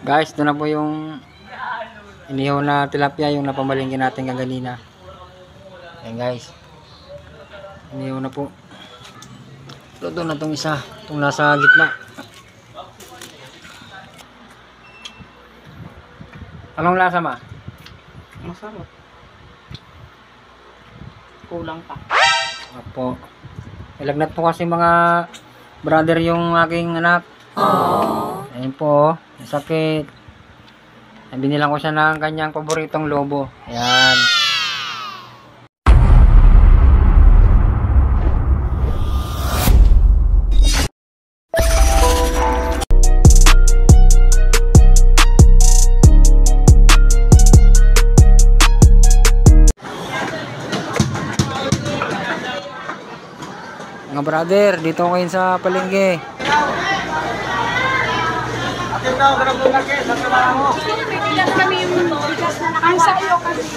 Guys, ito na po yung inihaw na tilapia, yung napamalingkin natin kaganina. Ayan guys, inihaw na po. Luto na itong isa, itong nasa gitna. Anong lasa ma? Masarap. Kulang pa. Opo. Ilagnat po kasi mga brother yung aking anak. Ayun po, sakit. Binilang ko siya ng kanyang paboritong lobo. Ayan. Mga brother, dito ko ngayon sa palengke. Ang sayo kasi.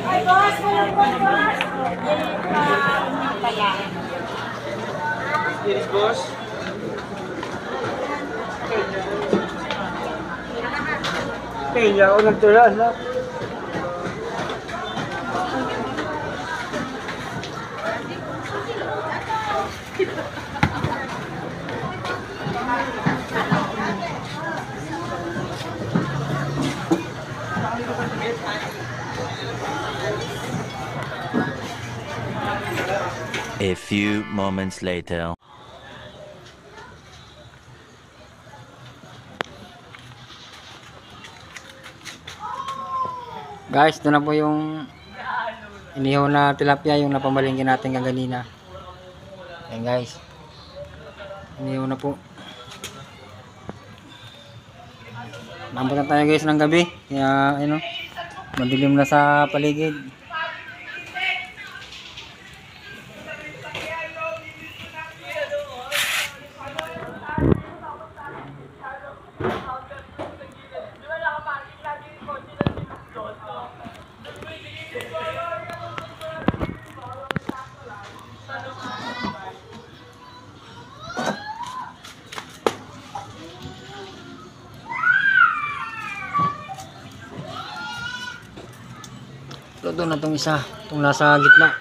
Ay, boss, walang boss. Yes, boss. Kaya ako nagtula, no? A few moments later. Guys, ito na po yung inihaw na tilapia, yung napamalingkin natin kaganina. Ayan guys, inihaw na po. Nambot na tayo guys ng gabi, kaya ano, madilim na sa paligid. Luto na itong isa, itong nasa gitna.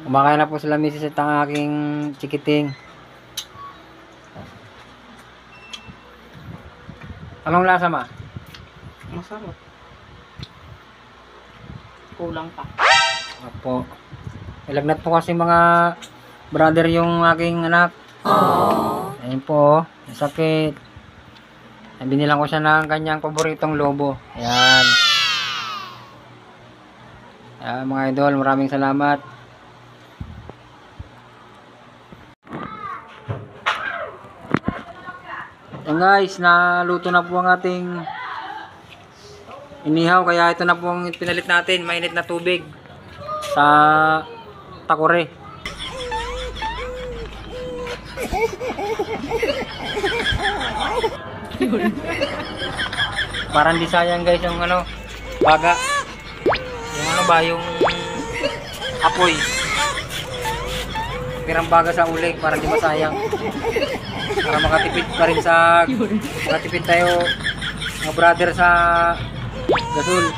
Kumakain na po sila misis at ang aking chikiting. Anong lasa ma? Masarap. Kulang pa. Opo. Ilagnat po kasi mga brother yung aking anak. Ayun po, sakit. Binilang ko siya ng kanyang paboritong lobo. Ayan. Ayan mga idol, maraming salamat. Ayan guys, naluto na po ang ating inihaw, kaya ito na po ang pinalit natin, mainit na tubig sa takore. Parang di sayang guys yung ano, baga. Yung ano ba, yung apoy. Pirang baga sa uling, parang di masayang. Para makatipid pa rin sa, makatipid tayo mga brother sa gasol.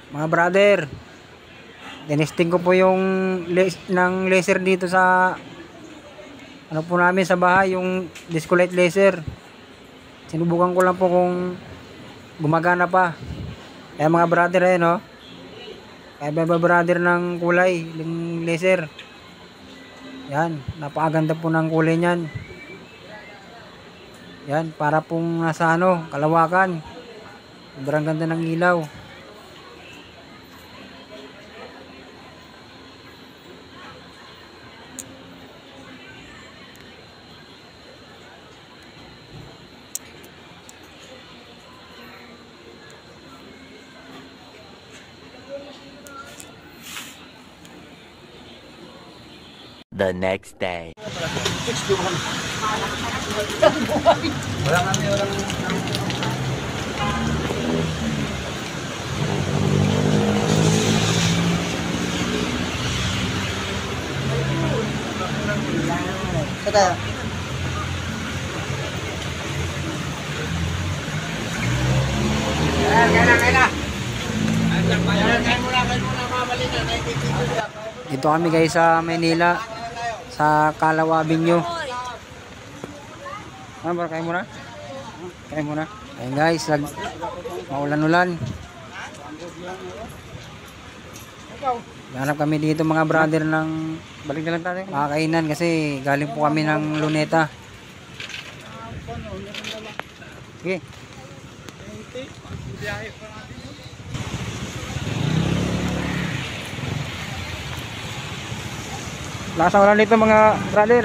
Mga brother, Tinesting ko po yung ng laser dito sa ano po namin sa bahay, yung disco light laser. Sinubukan ko lang po kung gumagana pa. Kaya mga brother no. Kaya mga brother ng kulay, yung laser. Yan, napakaganda po ng kulay niyan. Yan, para pong nasa kalawakan. Sobrang ganda ng ilaw. The next day. Dito kami guys sa Maynila, sa Kalawa Avenue. Ano ba, kayo muna? Kayo muna. Ayun guys, maulan-ulan. Hanap kami dito mga brother ng balik na lang tayo. Makakainan kasi galing po kami ng Luneta. Okay. Lakas ang ulan dito mga brother.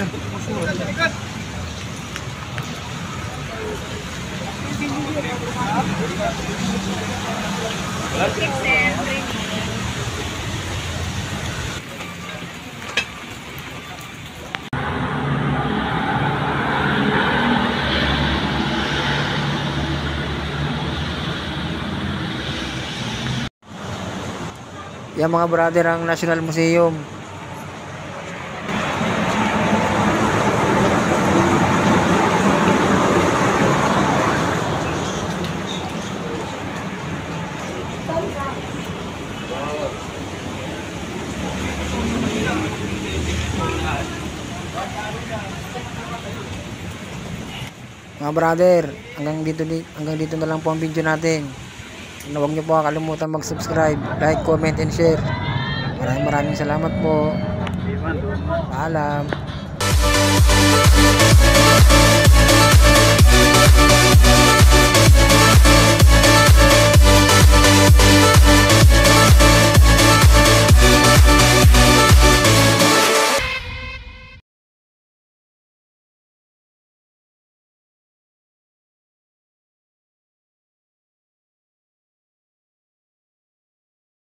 Yan mga brother ang National Museum. Mga brother, hanggang dito na lang po ang video natin. Huwag niyo po kalimutan mag-subscribe, like, comment, and share. Maraming salamat po. Paalam.